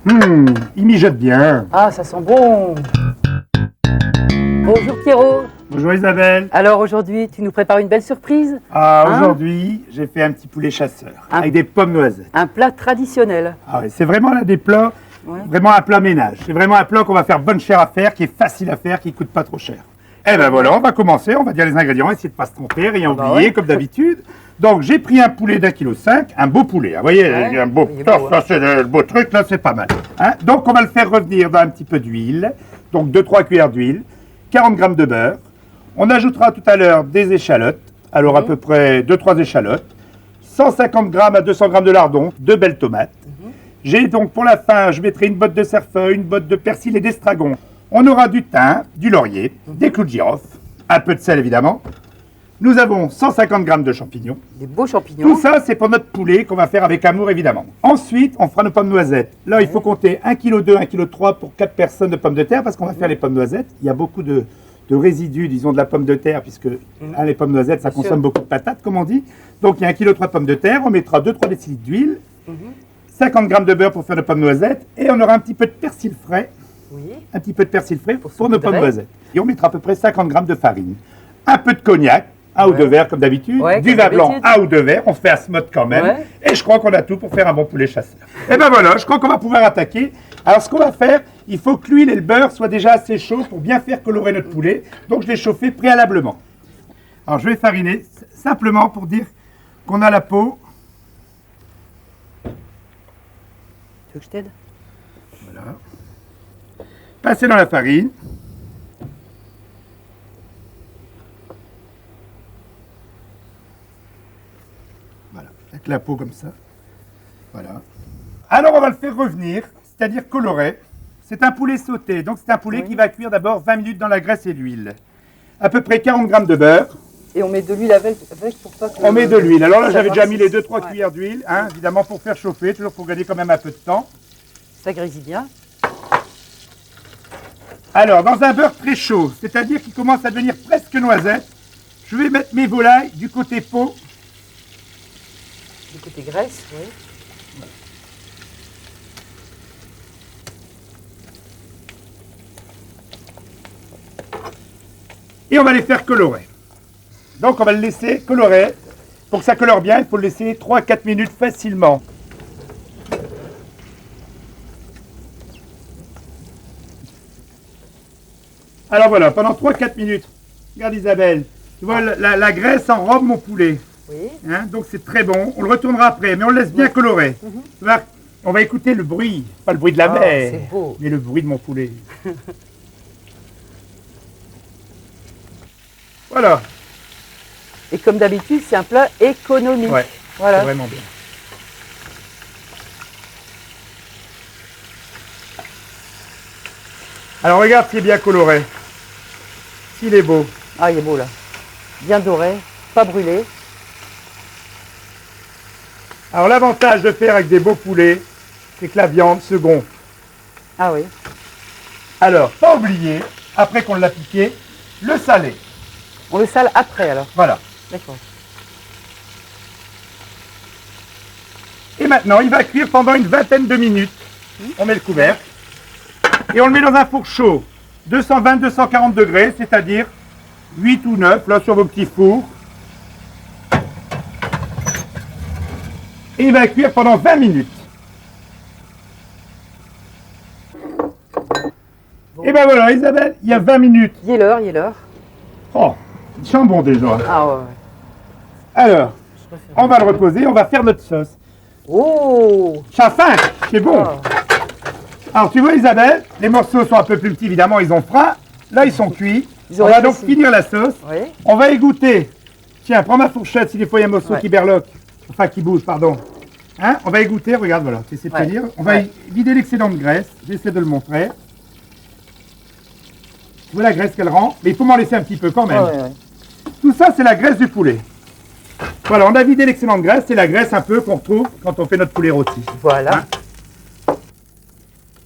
Il mijote bien. Ah, ça sent bon. Bonjour Pierrot. Bonjour Isabelle. Alors aujourd'hui, tu nous prépares une belle surprise. Aujourd'hui, j'ai fait un petit poulet chasseur Un- avec des pommes noisettes. Un plat traditionnel. Ah ouais, c'est vraiment l'un des plats, vraiment un plat ménage. C'est vraiment un plat qu'on va faire bonne chère à faire, qui est facile à faire, qui coûte pas trop cher. Eh ben voilà, on va commencer, on va dire les ingrédients, essayer de pas se tromper, rien bah oublier ouais. comme d'habitude. Donc j'ai pris un poulet d'1,5 kg, un beau poulet, vous voyez, Ouais, un beau il est tof, beau, là c'est le beau truc, là c'est pas mal. Hein. Donc on va le faire revenir dans un petit peu d'huile, donc 2-3 cuillères d'huile, 40 g de beurre. On ajoutera tout à l'heure des échalotes, alors à peu près 2-3 échalotes, 150 g à 200 g de lardons, 2 belles tomates. J'ai donc pour la fin, je mettrai une botte de cerfeuil, une botte de persil et d'estragon. On aura du thym, du laurier, des clous de girofle, un peu de sel évidemment. Nous avons 150 g de champignons. Des beaux champignons. Tout ça, c'est pour notre poulet qu'on va faire avec amour évidemment. Ensuite, on fera nos pommes noisettes. Là, il faut compter 1,2 kg, 1,3 kg pour 4 personnes de pommes de terre parce qu'on va faire les pommes noisettes. Il y a beaucoup de résidus, disons, de la pomme de terre, puisque les pommes noisettes, ça Bien consomme sûr. beaucoup de patates, comme on dit. Donc, il y a 1,3 kg de pommes de terre. On mettra 2-3 décilitres d'huile, 50 g de beurre pour faire nos pommes noisettes, et on aura un petit peu de persil frais, Oui. un petit peu de persil frais pour nos saupoudrer. pommes noisettes. Et on mettra à peu près 50 g de farine, un peu de cognac, un ou deux verres comme d'habitude, Ouais, du comme vin blanc, d'habitude. un ou deux verres, on fait un smot quand même, Ouais. et je crois qu'on a tout pour faire un bon poulet chasseur. Et ben voilà, je crois qu'on va pouvoir attaquer. Alors ce qu'on va faire, il faut que l'huile et le beurre soient déjà assez chauds pour bien faire colorer notre poulet, donc je l'ai chauffé préalablement. Alors je vais fariner simplement pour dire qu'on a la peau. Tu veux que je t'aide? Voilà. Passer dans la farine. Voilà, avec la peau comme ça. Voilà. Alors on va le faire revenir, c'est-à-dire colorer. C'est un poulet sauté, donc c'est un poulet qui va cuire d'abord 20 minutes dans la graisse et l'huile. À peu près 40 g de beurre. Et on met de l'huile avec pour pas que... On met de l'huile. Alors là, ça j'avais déjà mis les farcisse. 2-3 cuillères d'huile, hein, évidemment pour faire chauffer, toujours pour gagner quand même un peu de temps. Ça grésille bien. Alors, dans un beurre très chaud, c'est-à-dire qui commence à devenir presque noisette, je vais mettre mes volailles du côté peau. Du côté graisse, oui. Et on va les faire colorer. Donc on va le laisser colorer. Pour que ça colore bien, il faut le laisser 3-4 minutes facilement. Alors voilà, pendant 3-4 minutes, regarde Isabelle, tu vois la graisse enrobe mon poulet. Oui. Hein, donc c'est très bon. On le retournera après, mais on le laisse bien colorer. Tu vois, on va écouter le bruit, pas le bruit de la Ah, mer, c'est beau. mais le bruit de mon poulet. Voilà. Et comme d'habitude, c'est un plat économique. Ouais, Voilà. c'est vraiment bien. Alors regarde s'il est bien coloré. S'il est beau. Ah, il est beau là. Bien doré, pas brûlé. Alors l'avantage de faire avec des beaux poulets, c'est que la viande se gonfle. Ah oui. Alors, pas oublier, après qu'on l'a piqué, le saler. On le sale après alors. Voilà. D'accord. Et maintenant, il va cuire pendant une vingtaine de minutes. On met le couvercle. Et on le met dans un four chaud. 220-240 degrés, c'est-à-dire 8 ou 9, là sur vos petits fours. Et il va cuire pendant 20 minutes. Et ben voilà, Isabelle, il y a 20 minutes. Il est l'heure, il est l'heure. Oh, il sent bon déjà. Ah ouais. Alors, on va le reposer, on va faire notre sauce. Oh. Ça a faim, c'est bon. Ah. Alors tu vois Isabelle, les morceaux sont un peu plus petits évidemment, ils ont froid. Là ils sont cuits. Ils On ont va rétréci. donc finir la sauce. Oui. On va égoutter. Tiens, prends ma fourchette si des fois il y a un morceau Ouais. qui berloque. Enfin qui bouge, pardon. Hein, on va égoutter, regarde voilà, tu essaies de Ouais. tenir. On va Ouais. vider l'excédent de graisse. J'essaie de le montrer. Tu vois la graisse qu'elle rend, mais il faut m'en laisser un petit peu quand même. Ah ouais, ouais. Tout ça c'est la graisse du poulet. Voilà, on a vidé l'excédent de graisse, c'est la graisse un peu qu'on retrouve quand on fait notre poulet rôti. Voilà. Hein.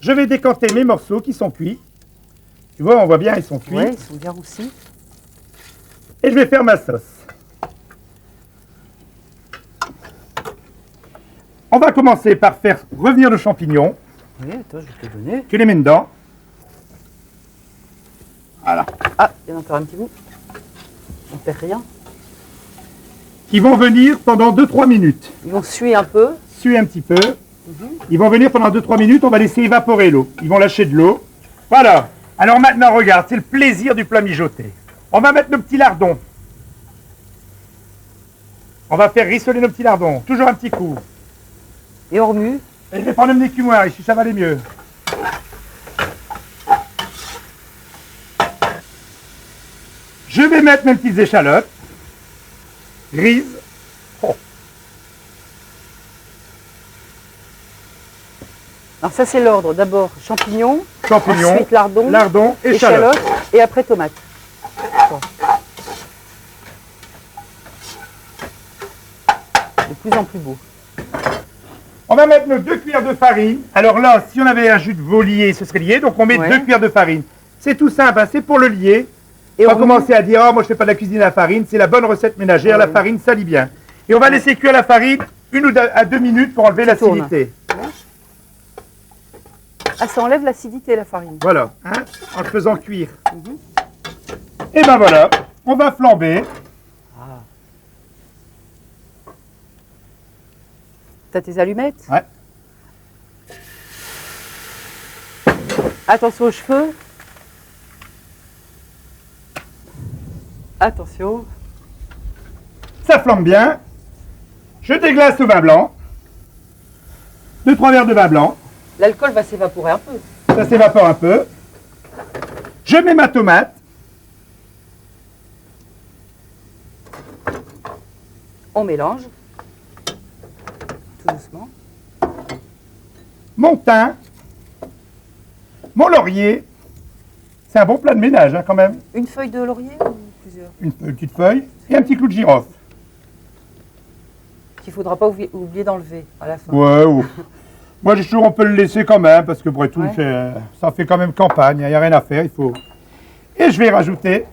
Je vais décanter mes morceaux qui sont cuits. Tu vois, on voit bien, ils sont cuits. Ouais, ils sont bien roussis. Et je vais faire ma sauce. On va commencer par faire revenir le champignon. Oui, attends, je vais te donner. Tu les mets dedans. Voilà. Ah, il y en a encore un petit bout. On perd rien. Qui vont venir pendant 2-3 minutes. Ils vont suer un peu. Suer un petit peu. Ils vont venir pendant 2-3 minutes, on va laisser évaporer l'eau. Ils vont lâcher de l'eau. Voilà. Alors maintenant, regarde, c'est le plaisir du plat mijoté. On va mettre nos petits lardons. On va faire rissoler nos petits lardons. Toujours un petit coup. Et on remue. Et je vais prendre mes cumoirs ici, ça va aller mieux. Je vais mettre mes petites échalotes. Grises. Oh. Alors ça c'est l'ordre. D'abord champignons. Champignons. Ensuite lardons. Lardons, échalotes. Et après tomates. Bon. De plus en plus beau. On va mettre nos 2 cuillères de farine. Alors là, si on avait un jus de veau lié, ce serait lié. Donc on met 2 cuillères de farine. C'est tout simple, hein, c'est pour le lier. Et on va commencer à dire, oh, moi je fais pas de la cuisine à la farine, c'est la bonne recette ménagère, la farine salit bien. Et on va laisser cuire la farine 1 ou 2 minutes pour enlever l'acidité. Ah, ça enlève l'acidité la farine. Voilà, hein, en le faisant cuire. Et ben voilà, on va flamber. T'as tes allumettes? Ouais. Attention aux cheveux. Attention. Ça flambe bien. Je déglace au vin blanc. 2-3 verres de vin blanc. L'alcool va s'évaporer un peu. Ça s'évapore un peu. Je mets ma tomate. On mélange. Tout doucement. Mon thym. Mon laurier. C'est un bon plat de ménage, hein, quand même. Une feuille de laurier ou plusieurs? Une petite feuille et un petit clou de girofle. Qu'il ne faudra pas oublier d'enlever à la fin. Ouais, moi j'ai toujours, on peut le laisser quand même, parce que après tout, ça fait quand même campagne, il n'y a rien à faire, il faut. Et je vais rajouter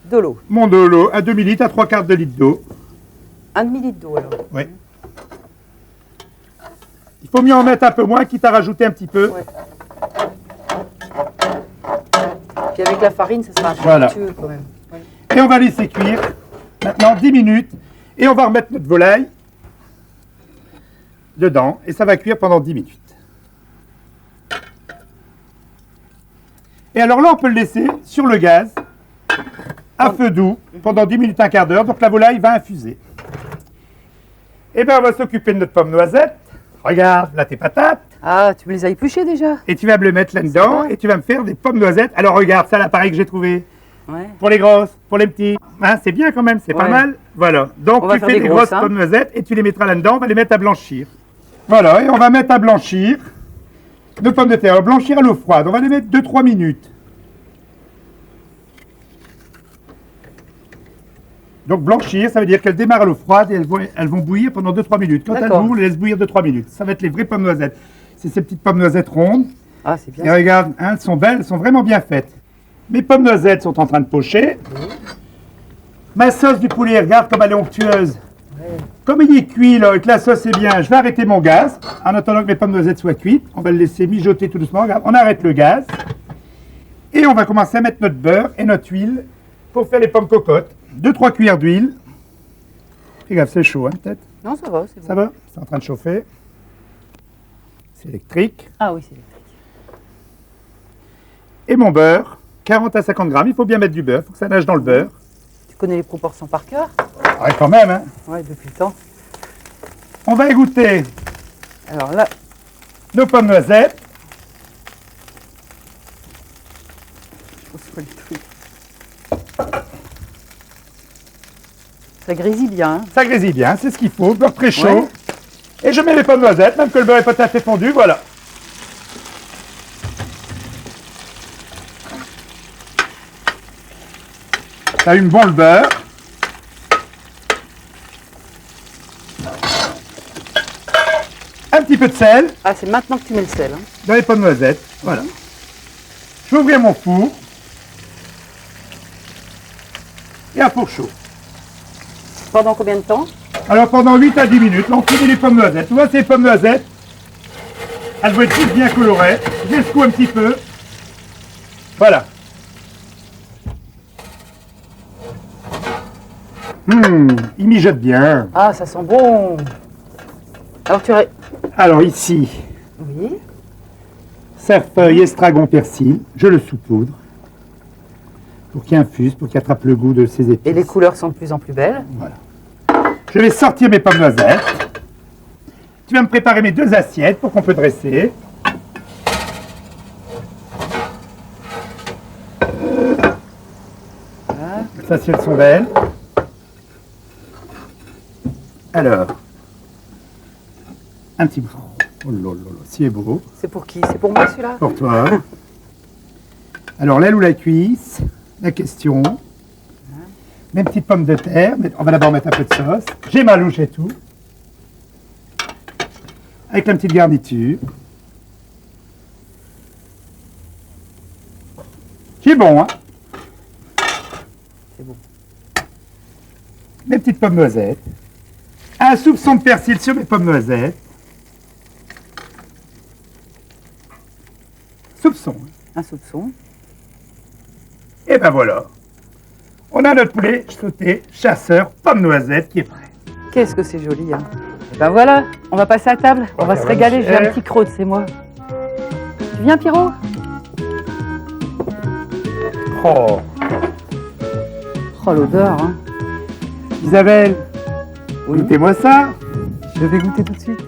de l'eau. Mon de l'eau, à 2 litres, à 3/4 de litre d'eau. Un demi-litre d'eau alors. Oui. Il faut mieux en mettre un peu moins, quitte à rajouter un petit peu. Ouais. Puis avec la farine, ça sera un peu goûteux quand même. Ouais. Et on va laisser cuire maintenant 10 minutes. Et on va remettre notre volaille dedans. Et ça va cuire pendant 10 minutes. Et alors là, on peut le laisser sur le gaz, à feu doux, pendant 10 minutes, un quart d'heure. Donc la volaille va infuser. Et bien, on va s'occuper de notre pomme noisette. Regarde, là, tes patates. Ah, tu me les as épluchées déjà? Et tu vas me le mettre là-dedans et tu vas me faire des pommes noisettes. Alors regarde, ça l'appareil que j'ai trouvé. Ouais. Pour les grosses, pour les petits. Hein, c'est bien quand même, c'est pas mal. Voilà. Donc tu fais des grosses pommes noisettes et tu les mettras là-dedans. On va les mettre à blanchir. Voilà, et on va mettre à blanchir nos pommes de terre. Alors, blanchir à l'eau froide. On va les mettre 2-3 minutes. Donc blanchir, ça veut dire qu'elles démarrent à l'eau froide et elles vont bouillir pendant 2-3 minutes. Quand elles bouillent, on les laisse bouillir 2-3 minutes. Ça va être les vraies pommes noisettes. C'est ces petites pommes noisettes rondes. Ah, c'est bien. Et regarde, hein, elles sont belles, elles sont vraiment bien faites. Mes pommes noisettes sont en train de pocher. Ma sauce du poulet, regarde comme elle est onctueuse. Ouais. Comme il est cuit là, et que la sauce est bien, je vais arrêter mon gaz. En attendant que mes pommes noisettes soient cuites, on va le laisser mijoter tout doucement. Regarde, on arrête le gaz. Et on va commencer à mettre notre beurre et notre huile pour faire les pommes cocottes. 2-3 cuillères d'huile. Fais gaffe, c'est chaud, hein, peut-être? Non, ça va, c'est bon. Ça va? C'est en train de chauffer. C'est électrique. Ah oui, c'est électrique. Et mon beurre, 40 à 50 grammes. Il faut bien mettre du beurre, il faut que ça nage dans le beurre. Tu connais les proportions par cœur? Ouais, quand même, hein. Ouais, depuis le temps. On va égoutter. Alors là, nos pommes noisettes. je pense pas du tout. Ça grésille bien. Hein. Ça grésille bien, c'est ce qu'il faut. Beurre très chaud. Ouais. Et je mets les pommes noisettes, même que le beurre n'est pas tout à fait fondu, voilà. Ça allume bon le beurre. Un petit peu de sel. Ah, c'est maintenant que tu mets le sel. Hein. Dans les pommes noisettes, voilà. Je vais ouvrir mon four. Et un four chaud. Pendant combien de temps? Alors pendant 8 à 10 minutes, là, on finit les pommes noisettes. Tu vois ces pommes noisettes? Elles vont être toutes bien colorées. Je les secoue un petit peu. Voilà. Il mijote bien. Ah, ça sent bon. Alors tu aurais... Alors ici, Oui. cerfeuil, estragon, persil. Je le saupoudre pour qu'il infuse, pour qu'il attrape le goût de ses épices. Et les couleurs sont de plus en plus belles. Voilà. Je vais sortir mes pommes noisettes. Tu vas me préparer mes 2 assiettes pour qu'on peut dresser. Voilà. Les assiettes sont belles. Alors, un petit peu. Oh là là là, si est beau. C'est pour qui? C'est pour moi celui-là? Pour toi. Alors, l'aile ou la cuisse? La question. Mes petites pommes de terre. On va d'abord mettre un peu de sauce. J'ai ma louche et tout. Avec la petite garniture. C'est bon, hein? C'est bon. Mes petites pommes noisettes. Un soupçon de persil sur mes pommes noisettes. Soupçon. Un soupçon. Et ben voilà. On a notre poulet sauté, chasseur, pommes noisettes qui est prêt. Qu'est-ce que c'est joli, hein? Et ben voilà, on va passer à table. On va se régaler. J'ai un petit croc, c'est moi. Tu viens, Pierrot? Oh, Oh, l'odeur, hein? Isabelle, Oui. goûtez-moi ça. Je vais goûter tout de suite.